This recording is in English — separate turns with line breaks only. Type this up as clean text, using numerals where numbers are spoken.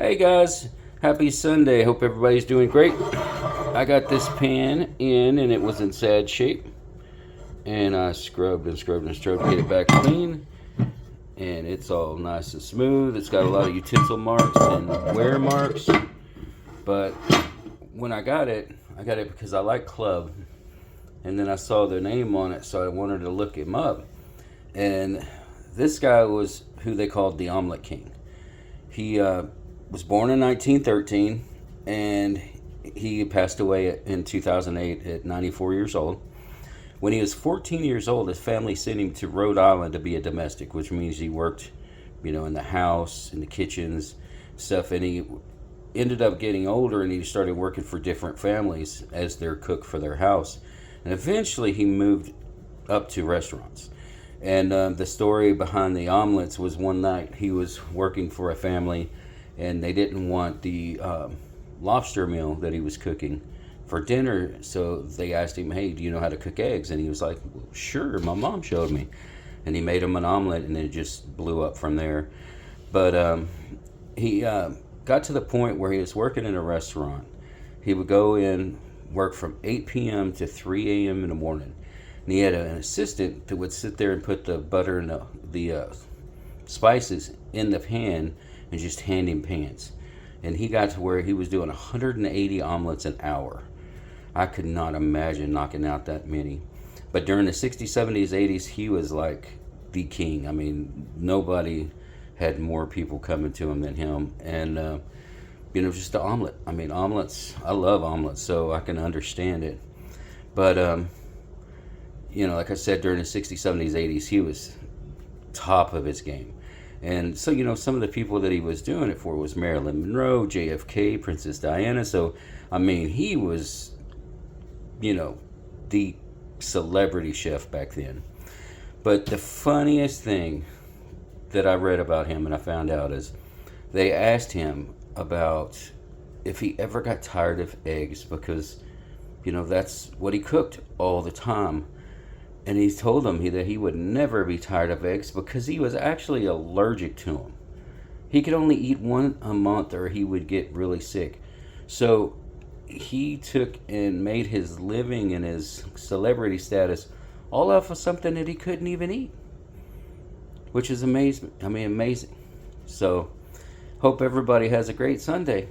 Hey guys, happy Sunday. Hope everybody's doing great. I got this pan in and it was in sad shape. And I scrubbed and scrubbed and scrubbed to get it back clean. And it's all nice and smooth. It's got a lot of utensil marks and wear marks. But when I got it because I like Club. And then I saw their name on it, so I wanted to look him up. And this guy was who they called the Omelet King. He was born in 1913, and he passed away in 2008 at 94 years old. When he was 14 years old, his family sent him to Rhode Island to be a domestic, which means he worked, in the house, in the kitchens, stuff. And he ended up getting older, and he started working for different families as their cook for their house. And eventually, he moved up to restaurants. And the story behind the omelets was one night he was working for a family, and they didn't want the lobster meal that he was cooking for dinner. So they asked him, "Hey, do you know how to cook eggs?" And he was like, "Well, sure, my mom showed me." And he made him an omelet, and it just blew up from there. But he got to the point where he was working in a restaurant. He would go in, work from 8 p.m. to 3 a.m. in the morning. And he had an assistant that would sit there and put the butter and the spices in the pan and just hand him pans. And he got to where he was doing 180 omelets an hour. I could not imagine knocking out that many. But during the 60s, 70s, 80s, he was like the king. I mean, nobody had more people coming to him than him. And, just the omelet. I mean, omelets, I love omelets, so I can understand it. But, like I said, during the 60s, 70s, 80s, he was top of his game. And so, some of the people that he was doing it for was Marilyn Monroe, JFK, Princess Diana. So, I mean, he was, the celebrity chef back then. But the funniest thing that I read about him and I found out is they asked him about if he ever got tired of eggs because, that's what he cooked all the time. And he told them that he would never be tired of eggs because he was actually allergic to them. He could only eat one a month or he would get really sick. So he took and made his living and his celebrity status all off of something that he couldn't even eat, which is amazing. I mean, amazing. So hope everybody has a great Sunday.